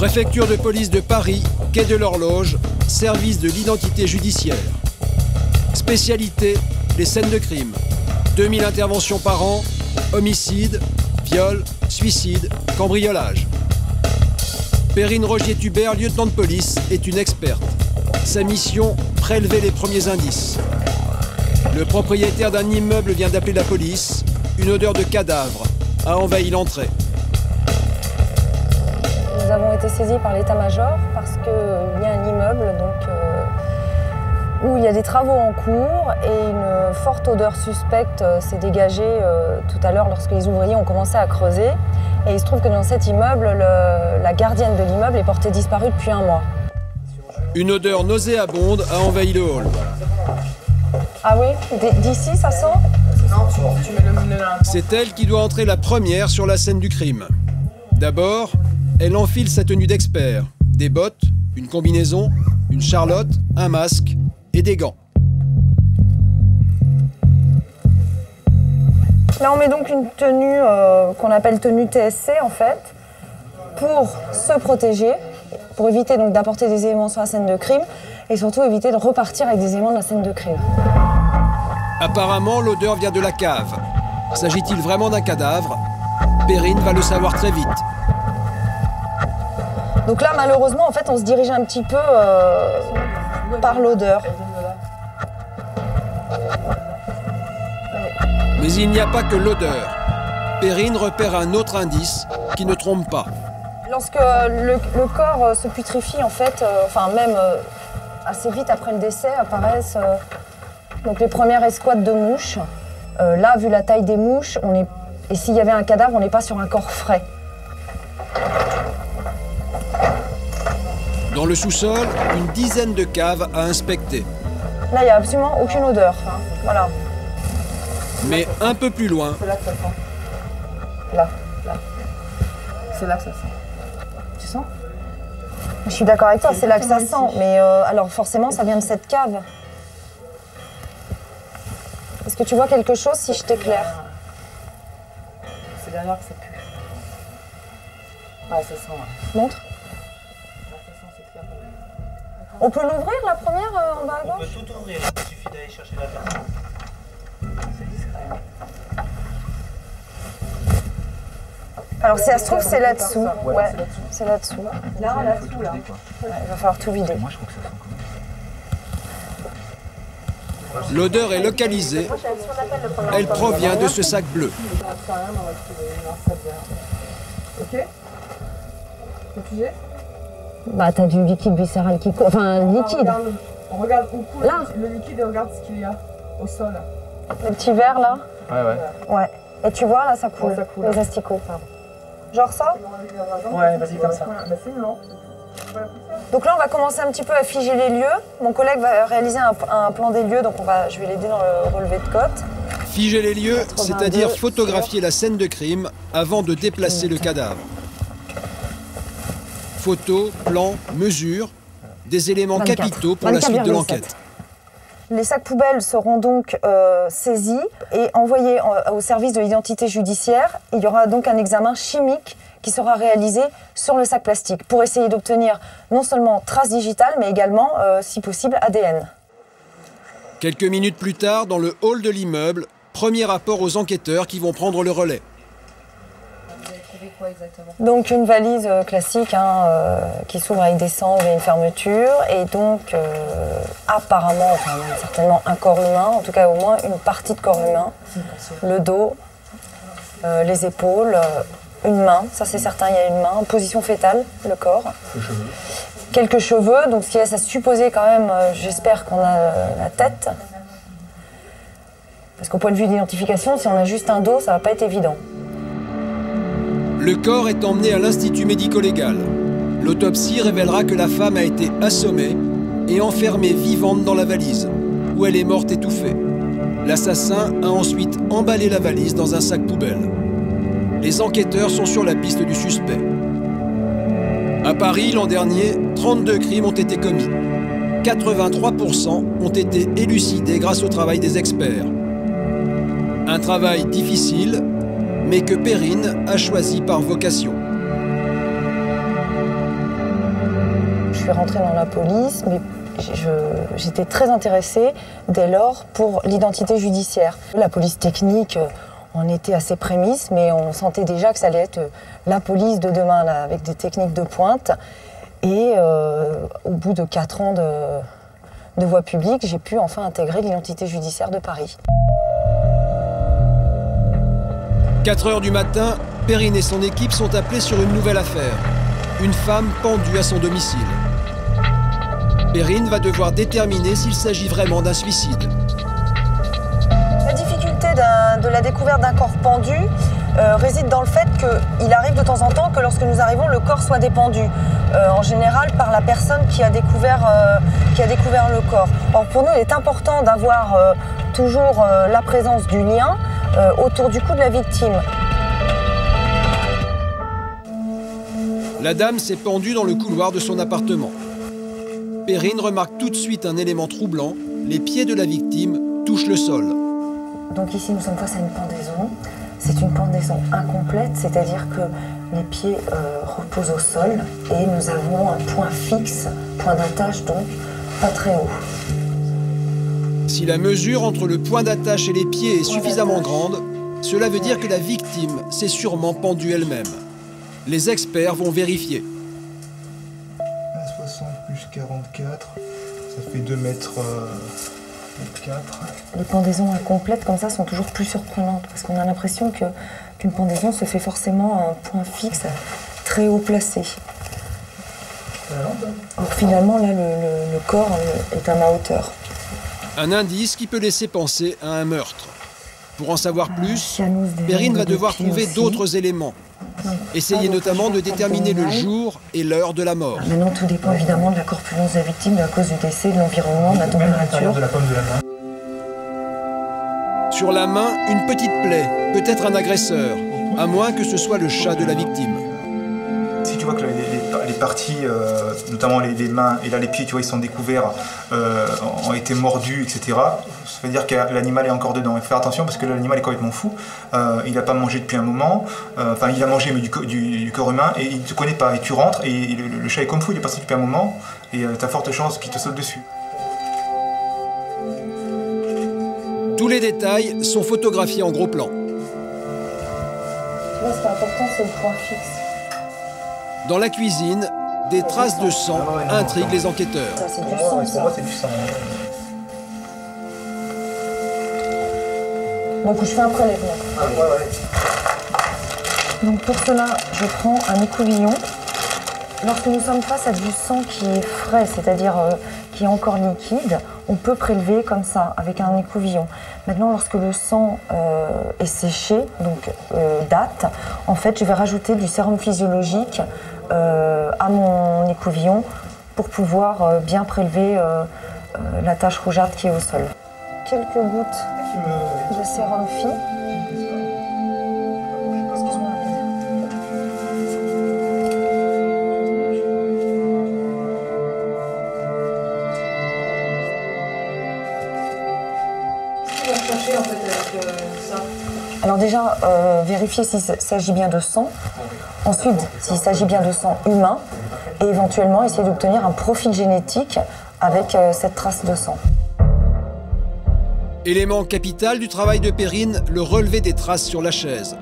Préfecture de police de Paris, quai de l'Horloge, service de l'identité judiciaire. Spécialité, les scènes de crime. 2000 interventions par an, homicide, viol, suicide, cambriolage. Perrine Rogier-Thubert, lieutenant de police, est une experte. Sa mission, prélever les premiers indices. Le propriétaire d'un immeuble vient d'appeler la police. Une odeur de cadavre a envahi l'entrée. Nous avons été saisis par l'état-major parce qu'il y a un immeuble où il y a des travaux en cours et une forte odeur suspecte s'est dégagée tout à l'heure lorsque les ouvriers ont commencé à creuser. Et il se trouve que dans cet immeuble, la gardienne de l'immeuble est portée disparue depuis 1 mois. Une odeur nauséabonde a envahi le hall. Ah oui? D'ici, ça sent? Non, tu mets le là. C'est elle qui doit entrer la première sur la scène du crime. D'abord, elle enfile sa tenue d'expert. Des bottes, une combinaison, une charlotte, un masque et des gants. Là, on met donc une tenue qu'on appelle tenue TSC, en fait, pour se protéger, pour éviter donc d'apporter des éléments sur la scène de crime et surtout éviter de repartir avec des éléments de la scène de crime. Apparemment, l'odeur vient de la cave. S'agit-il vraiment d'un cadavre? Perrine va le savoir très vite. Donc là, malheureusement, en fait, on se dirige un petit peu par l'odeur. Mais il n'y a pas que l'odeur. Perrine repère un autre indice qui ne trompe pas. Lorsque le corps se putrifie, en fait, même assez vite après le décès, apparaissent donc les premières escouades de mouches. Là, vu la taille des mouches, et s'il y avait un cadavre, on n'est pas sur un corps frais. Dans le sous-sol, une dizaine de caves à inspecter. Là, il n'y a absolument aucune odeur. Voilà. Mais un peu plus loin, C'est là que ça sent. Là. C'est là que ça sent. Tu sens? Je suis d'accord avec toi, c'est là que ça sent. Mais alors forcément, ça vient de cette cave. Est-ce que tu vois quelque chose si je t'éclaire? C'est derrière que ça pue. Ouais, ça sent. Ouais. Montre. Là, ça sent, c'est clair. On peut l'ouvrir, la première, en bas à On gauche? peut tout ouvrir, il suffit d'aller chercher la personne. C'est discret. Alors si ça se trouve, c'est là-dessous. Ouais, c'est là-dessous. c'est là-dessous. Là-dessous, là. Ouais, il va falloir tout vider. Moi, je trouve que ça sent quand même. l'odeur est localisée. Elle provient de ce sac bleu. Ok. Tu sais? Bah t'as du liquide viscéral qui coule, enfin liquide. On regarde où coule Là. le liquide et on regarde ce qu'il y a au sol. Le petit verre là. Ouais. Ouais. Et tu vois là, ça coule. Ouais, ça coule. Les asticots. Genre ça. Ouais, vas-y comme ça. Bah c'est non. Donc là, on va commencer un petit peu à figer les lieux. Mon collègue va réaliser un plan des lieux, donc je vais l'aider dans le relevé de cote. Figer les lieux, 82, c'est-à-dire photographier la scène de crime avant de déplacer le cadavre. Photos, plans, mesures, des éléments 24. capitaux pour la suite de 24,7. l'enquête. Les sacs poubelles seront donc saisis et envoyés au service de l'identité judiciaire. Il y aura donc un examen chimique qui sera réalisé sur le sac plastique pour essayer d'obtenir non seulement traces digitales, mais également, si possible, ADN. Quelques minutes plus tard, dans le hall de l'immeuble, premier rapport aux enquêteurs qui vont prendre le relais. Vous avez trouvé quoi exactement? Donc une valise classique qui s'ouvre avec des cendres et une fermeture. Et donc apparemment, certainement un corps humain, en tout cas au moins une partie de corps humain. Le dos, les épaules, une main, ça c'est certain, il y a une main, en position fétale, le corps. Quelques cheveux, donc ce qui laisse à supposer quand même, j'espère qu'on a la tête. Parce qu'au point de vue d'identification, si on a juste un dos, ça va pas être évident. Le corps est emmené à l'Institut médico-légal. L'autopsie révélera que la femme a été assommée et enfermée vivante dans la valise, où elle est morte étouffée. L'assassin a ensuite emballé la valise dans un sac poubelle. Les enquêteurs sont sur la piste du suspect. À Paris, l'an dernier, 32 crimes ont été commis. 83% ont été élucidés grâce au travail des experts. Un travail difficile, mais que Perrine a choisi par vocation. suis rentrée dans la police, mais j'étais très intéressée dès lors pour l'identité judiciaire. La police technique en était à ses prémices, mais on sentait déjà que ça allait être la police de demain, là, avec des techniques de pointe. Et au bout de 4 ans de voie publique, j'ai pu enfin intégrer l'identité judiciaire de Paris. 4 heures du matin, Perrine et son équipe sont appelés sur une nouvelle affaire. Une femme pendue à son domicile. Perrine va devoir déterminer s'il s'agit vraiment d'un suicide. La difficulté de la découverte d'un corps pendu réside dans le fait qu'il arrive de temps en temps que lorsque nous arrivons, le corps soit dépendu. En général par la personne qui a découvert le corps. Or pour nous, il est important d'avoir toujours la présence du lien autour du cou de la victime. La dame s'est pendue dans le couloir de son appartement. Perrine remarque tout de suite un élément troublant. Les pieds de la victime touchent le sol. Donc ici, nous sommes face à une pendaison. C'est une pendaison incomplète, c'est-à-dire que les pieds reposent au sol et nous avons un point fixe, point d'attache donc, pas très haut. Si la mesure entre le point d'attache et les pieds est suffisamment grande, cela veut dire que la victime s'est sûrement pendue elle-même. Les experts vont vérifier. 1,60 plus 44, ça fait 2 mètres 4. Les pendaisons incomplètes comme ça sont toujours plus surprenantes parce qu'on a l'impression qu'une pendaison se fait forcément à un point fixe très haut placé. Or, finalement, là, le corps est à ma hauteur. Un indice qui peut laisser penser à un meurtre. Pour en savoir plus, Perrine Perrine va devoir trouver d'autres éléments. Essayer notamment de déterminer le jour et l'heure de la mort. Maintenant, tout dépend évidemment de la corpulence de la victime, de la cause du décès, de l'environnement, de la température. Sur la main, une petite plaie, peut-être un agresseur, à moins que ce soit le chat de la victime. Si tu vois que les parties, notamment les mains et là les pieds, tu vois, ils sont découverts, ont été mordus, etc. Ça veut dire que l'animal est encore dedans. Il faut faire attention parce que l'animal est complètement fou. Il n'a pas mangé depuis un moment. Enfin, il a mangé mais du corps humain et il ne te connaît pas. Et tu rentres et le chat est comme fou, il est passé depuis un moment et tu as forte chance qu'il te saute dessus. Tous les détails sont photographiés en gros plan. Tu vois, ce qui est important, c'est le point fixe. Dans la cuisine, des traces de sang intriguent les enquêteurs. Ça, c'est du sang, ça. Pour moi, c'est du sang. Donc, je fais un prélèvement. Donc, pour cela, je prends un écouvillon. Lorsque nous sommes face à du sang qui est frais, c'est-à-dire qui est encore liquide, on peut prélever comme ça, avec un écouvillon. Maintenant, lorsque le sang est séché, donc date, en fait, je vais rajouter du sérum physiologique à mon écouvillon pour pouvoir bien prélever la tache rougeâtre qui est au sol. Quelques gouttes de sérum phy. Alors déjà, vérifier s'il s'agit bien de sang. Ensuite, s'il s'agit bien de sang humain. Et éventuellement, essayer d'obtenir un profil génétique avec cette trace de sang. Élément capital du travail de Perrine, le relevé des traces sur la chaise.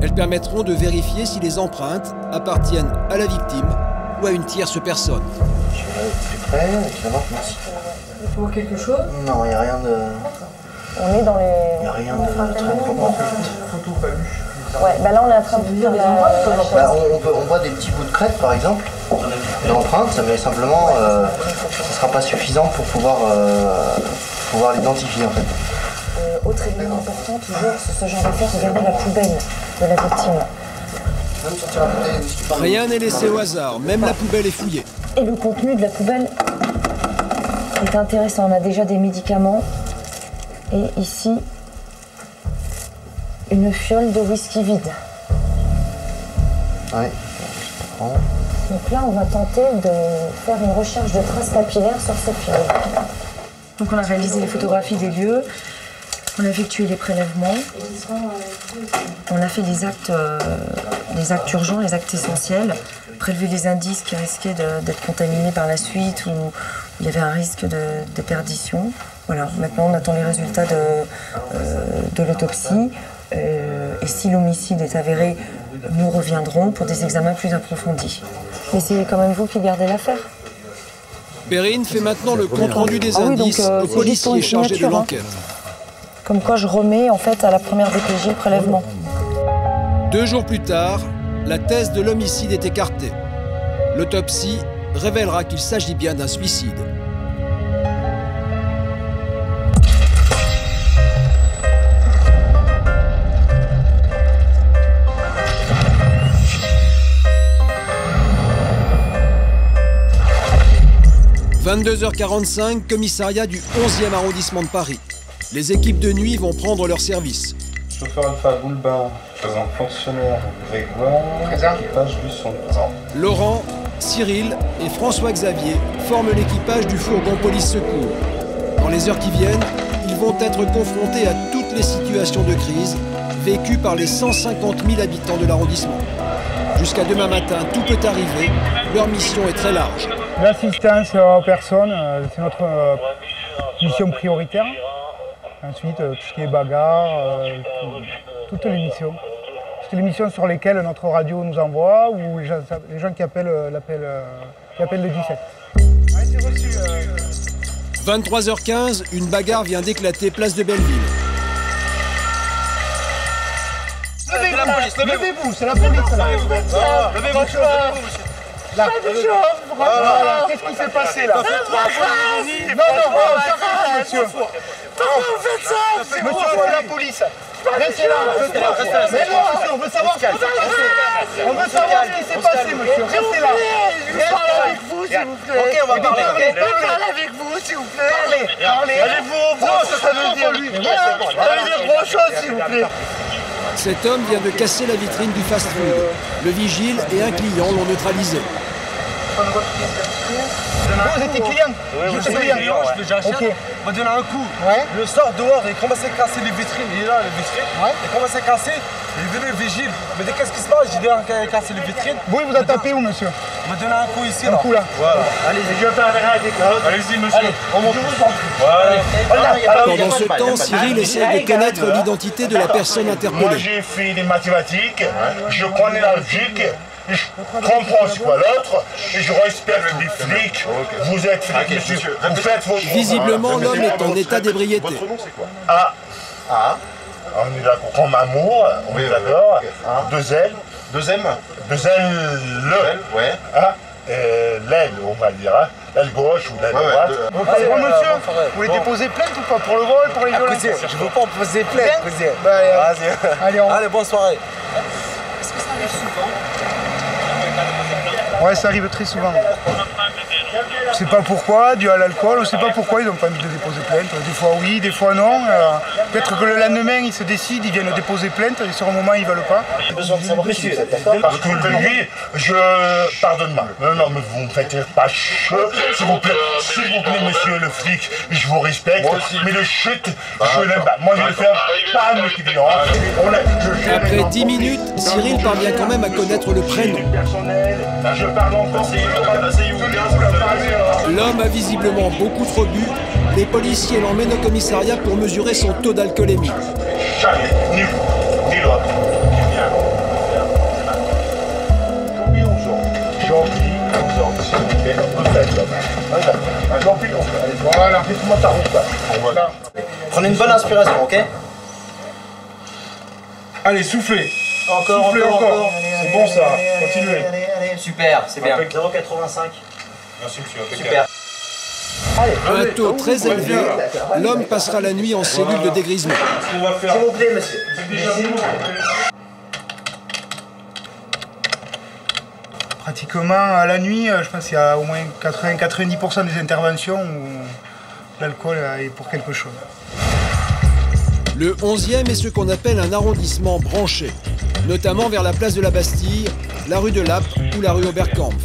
Elles permettront de vérifier si les empreintes appartiennent à la victime ou à une tierce personne. Je vais aller plus près, tu vas voir, merci. Il faut voir quelque chose? Non, il n'y a rien de... On est dans les... Il n'y a rien de très important. Ouais, bah là on est en train de dire des empreintes. Bah, on voit des petits bouts de crête par exemple, d'empreintes, mais simplement ça ne sera pas suffisant pour pouvoir l'identifier en fait. Autre élément important toujours sur ce genre d'affaires, regardez la poubelle de la victime. Rien n'est laissé au hasard, même la poubelle est fouillée. Et le contenu de la poubelle est intéressant. On a déjà des médicaments et ici une fiole de whisky vide. Ouais, je comprends. Donc là, on va tenter de faire une recherche de traces capillaires sur cette fiole. Donc on a réalisé les photographies des lieux, on a effectué les prélèvements, on a fait les actes urgents, les actes essentiels, prélevé les indices qui risquaient d'être contaminés par la suite ou il y avait un risque de perdition. Voilà, maintenant on attend les résultats de l'autopsie et si l'homicide est avéré, nous reviendrons pour des examens plus approfondis. Mais c'est quand même vous qui gardez l'affaire. Perrine fait maintenant le compte-rendu des indices au policier chargé de l'enquête. Comme quoi je remets en fait à la première DPJ le prélèvement. 2 jours plus tard, la thèse de l'homicide est écartée. L'autopsie révélera qu'il s'agit bien d'un suicide. « 22h45, commissariat du 11e arrondissement de Paris. Les équipes de nuit vont prendre leur service. Chauffeur Alpha Boulbin, présent fonctionnaire Grégoire, équipage du son. Laurent, Cyril et François-Xavier forment l'équipage du fourgon police secours. Dans les heures qui viennent, ils vont être confrontés à toutes les situations de crise vécues par les 150 000 habitants de l'arrondissement. Jusqu'à demain matin, tout peut arriver. Leur mission est très large. L'assistance aux personnes, c'est notre mission prioritaire. Ensuite, tout ce qui est bagarre, toutes les missions. Toutes les missions sur lesquelles notre radio nous envoie ou les gens qui appellent le 17. Ouais, c'est reçu, 23h15, une bagarre vient d'éclater place de Belleville. Levez-vous, c'est la police là. Levez-vous, monsieur. Là. Voilà. Qu'est-ce qui s'est passé là? Non, monsieur. Pourquoi vous faites ça? Monsieur, c'est la police. Restez là. Mais non, monsieur, on veut savoir ce qui s'est passé. On veut savoir ce qui s'est passé, monsieur. Restez là. Je parle avec vous, s'il vous plaît. Ok, on va parler. Je parle avec vous, s'il vous plaît. Parlez. Allez-vous, ça veut dire lui. Allez dire grand chose, s'il vous plaît. Cet homme vient de casser la vitrine du fast-food. Le vigile et un client l'ont neutralisé. Vous étiez client? Oui, je suis client, j'achète. Okay. On m'a donné un coup. Ouais. Le sort dehors, il commençait à casser les vitrines. Il est là, les vitrines. Ouais. Il commençait à casser. Il est venu le vigile. Il m'a dit qu'est-ce qui se passe? J'ai dit qu'il a cassé les vitrines. Vous, il vous a tapé où, monsieur? Il m'a donné un coup ici. Un coup là. Voilà. Allez-y, je vais faire avec l'autre. Allez-y, monsieur. Allez, on monte. Voilà. Pendant ce temps, Cyril essaie de connaître l'identité de la personne Moi, interpellée. j'ai fait des mathématiques. Je connais la logique. Je comprends ce quoi l'autre et je respecte les flics. Vous êtes flic, monsieur. Vous faites votre... Visiblement, l'homme est en état d'ébriété. Votre nom, c'est quoi? On est d'accord. Comme amour, on est d'accord. Deux ailes. Deuxième, le. Ouais. L'aile, on va dire. L'aile gauche ou l'aile droite. Bon, monsieur, vous voulez déposer plainte ou pas? Pour le vol, pour les violences? Je veux pas me poser plainte, cousin. Allez, bonne soirée. Est-ce que ça arrive souvent? Ouais, ça arrive très souvent. Je ne sais pas pourquoi, dû à l'alcool, on ne sait pas pourquoi ils n'ont pas envie de déposer plainte. Des fois oui, des fois non. Peut-être que le lendemain ils se décident, ils viennent déposer plainte et sur un moment ils ne veulent pas. J'ai besoin de savoir monsieur, parce que lui, pardonne-moi. Non, mais vous ne me faites pas cheveux, s'il vous plaît, monsieur le flic, je vous respecte, mais le chute, je l'aime pas. Moi je vais faire pas mes clients. Après 10 minutes, Cyril parvient quand même à connaître le prénom. Je parle encore. L'homme a visiblement beaucoup trop bu. Les policiers l'emmènent au commissariat pour mesurer son taux d'alcoolémie. Jamais, ni vous, ni l'autre. J'emplis aux ordres, s'il vous plaît. Vous faites l'homme. J'emplis aux ordres. Voilà, faites-moi ta route là. Prenez une bonne inspiration, ok? Allez, soufflez. Encore. C'est bon ça, continuez. Allez. Super, c'est bien. 0,85. Merci monsieur. Super. Un taux très élevé, l'homme passera la nuit en cellule de dégrisement. S'il vous plaît, monsieur. Pratiquement à la nuit, je pense qu'il y a au moins 80-90% des interventions où l'alcool est pour quelque chose. Le 11e est ce qu'on appelle un arrondissement branché, notamment vers la place de la Bastille, la rue de Lappe ou la rue Oberkampf.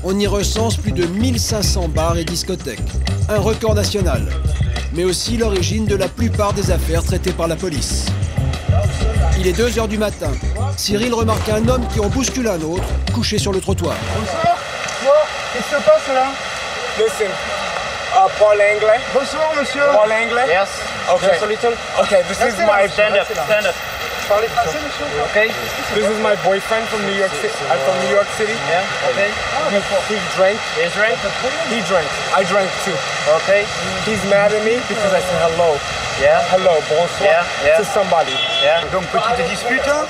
On y recense plus de 1500 bars et discothèques, un record national, mais aussi l'origine de la plupart des affaires traitées par la police. Il est 2 h du matin. Cyril remarque un homme qui en bouscule un autre, couché sur le trottoir. Bonsoir. Qu'est-ce qui se passe là? Listen, parle anglais? Bonsoir monsieur. Parle anglais? Yes. Okay. Just a little. Okay, this is my Stand up. Stand up. Parlez français monsieur? Okay. This is my boyfriend from New York City. I'm from New York City. Yeah. Okay. He drank. He drank. He drank. I drank too. Okay. He's mad at me because I said hello. Yeah. Hello, bonsoir Yeah. to somebody. Yeah. Donc petite dispute hein?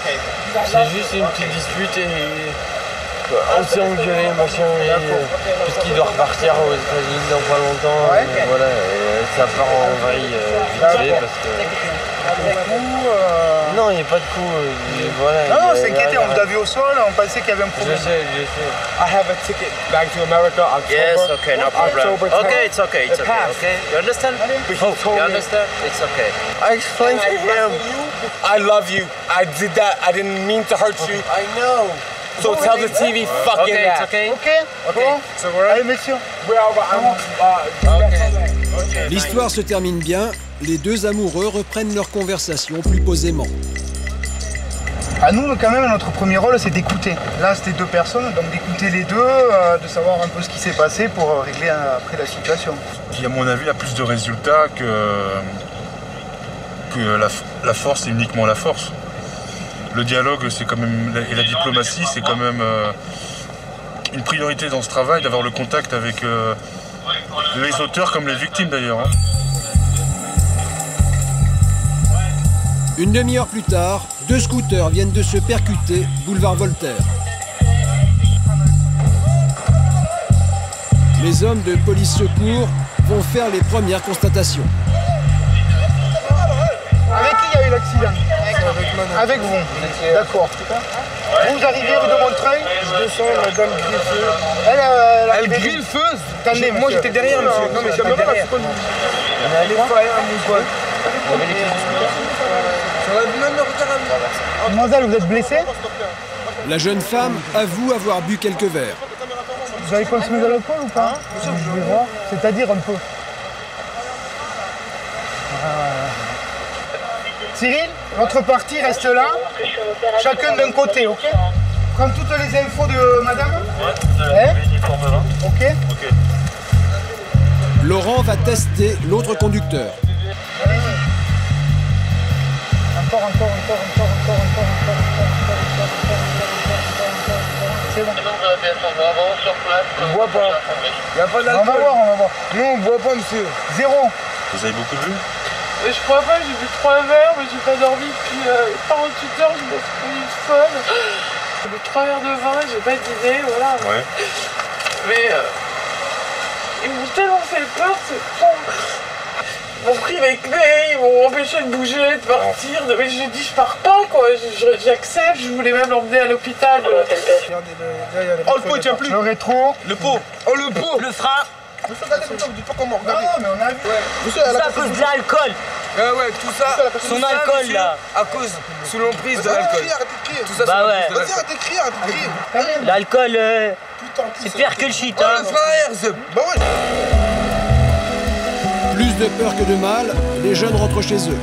C'est juste une petite dispute et on s'est engueulé, machin, parce qu'il doit repartir aux États-Unis dans pas longtemps. Ouais. Et voilà, et ça part en vrille vite fait parce que. Non, il n'y a pas de coup. Voilà, non, c'est inquiété, on vous a vu au sol, on pensait qu'il y avait un problème. Je sais. I have a ticket back to America October. Yes. Okay. No problem. October 10th. Okay. It's okay. It's It okay. passed. Okay. You understand? But he told You me, understand? It's okay. I explained to him. I love you. I did that. I didn't mean to hurt you. I know. So tell the TV fucking Okay. It's that. okay. Ok. Okay. So allez messieurs. L'histoire se termine bien, les deux amoureux reprennent leur conversation plus posément. À nous, quand même, notre premier rôle, c'est d'écouter. Là, c'était 2 personnes, donc d'écouter les deux, de savoir un peu ce qui s'est passé pour régler après la situation. Qui, à mon avis, a plus de résultats que la force est uniquement la force. Le dialogue, c'est quand même, et la diplomatie, c'est quand même une priorité dans ce travail, d'avoir le contact avec les auteurs comme les victimes d'ailleurs. Hein. Une demi-heure plus tard, 2 scooters viennent de se percuter boulevard Voltaire. Les hommes de police secours vont faire les premières constatations. Avec qui il y a eu l'accident? Avec vous. D'accord. Vous arrivez rue de Montreuil? Je descends, madame Grillefeu. Elle grille le feu. Attendez, moi j'étais derrière, monsieur. Non, mais c'est même pas la seconde. On est allé faire un mouvement. Mademoiselle, vous êtes blessée? La jeune femme avoue avoir bu quelques verres. Vous avez consommé de l'alcool ou pas? Je vais voir. C'est-à-dire un peu. Cyril, notre partie reste là. Chacun d'un côté, ok? Prends toutes les infos de madame. Ok. Laurent va tester l'autre conducteur. Encore. C'est bon. On boit pas. Il n'y a pas d'alcool. On va voir. Non, on boit pas, monsieur. 0. Vous avez beaucoup bu? Je crois pas, j'ai bu 3 verres, mais j'ai pas dormi depuis 48 heures, je me suis pris une folle. J'ai bu 3 verres de vin, j'ai pas dîné, voilà. Ouais. Mais ils m'ont tellement fait peur, ces cons. Ils m'ont pris les clés, ils m'ont empêché de bouger, de partir. Mais j'ai dit, je pars pas, quoi. J'accepte, je voulais même l'emmener à l'hôpital. Oh, le pot, il tient plus. Le rétro. Le pot. Oh, le pot. Le frein. Monsieur, regardez comme ça, vous dites pas comment. Regardez. Ah, mais on a vu. Monsieur, Ça à cause de l'alcool. Ouais, tout ça. Son alcool là. À cause, sous l'emprise de l'alcool. Arrêtez de crier. Tout ça, Bah ouais. Vas-y, arrêtez de crier, L'alcool, c'est pire que le shit. Oh, Hein. le frein à air, bah ouais. Plus de peur que de mal, les jeunes rentrent chez eux.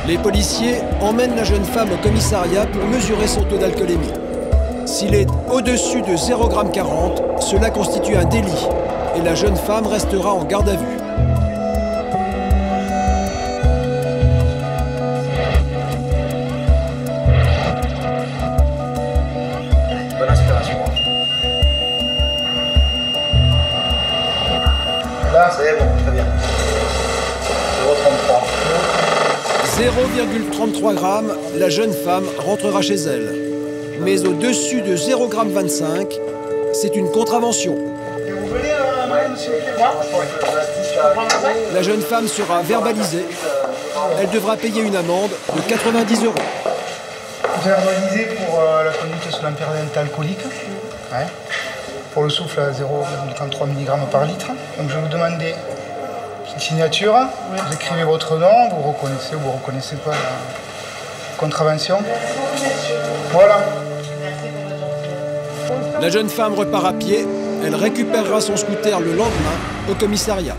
Les policiers emmènent la jeune femme au commissariat pour mesurer son taux d'alcoolémie. S'il est au-dessus de 0,40 g, cela constitue un délit et la jeune femme restera en garde à vue. Bonne inspiration. Là, c'est bon, très bien. 0,33 g, la jeune femme rentrera chez elle. Mais au-dessus de 0,25 g, c'est une contravention. La jeune femme sera verbalisée. Elle devra payer une amende de 90 €. Verbalisé pour la conduite sous l'empire alcoolique. Ouais. Pour le souffle à 0,33 mg par litre. Donc je vais vous demander une signature. Vous écrivez votre nom, vous reconnaissez ou vous ne reconnaissez pas la contravention. Voilà. La jeune femme repart à pied. Elle récupérera son scooter le lendemain au commissariat.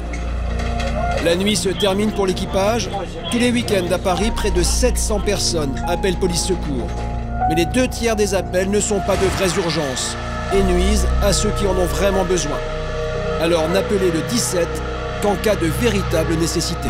La nuit se termine pour l'équipage. Tous les week-ends à Paris, près de 700 personnes appellent police secours. Mais les 2/3 des appels ne sont pas de vraies urgences et nuisent à ceux qui en ont vraiment besoin. Alors n'appelez le 17 qu'en cas de véritable nécessité.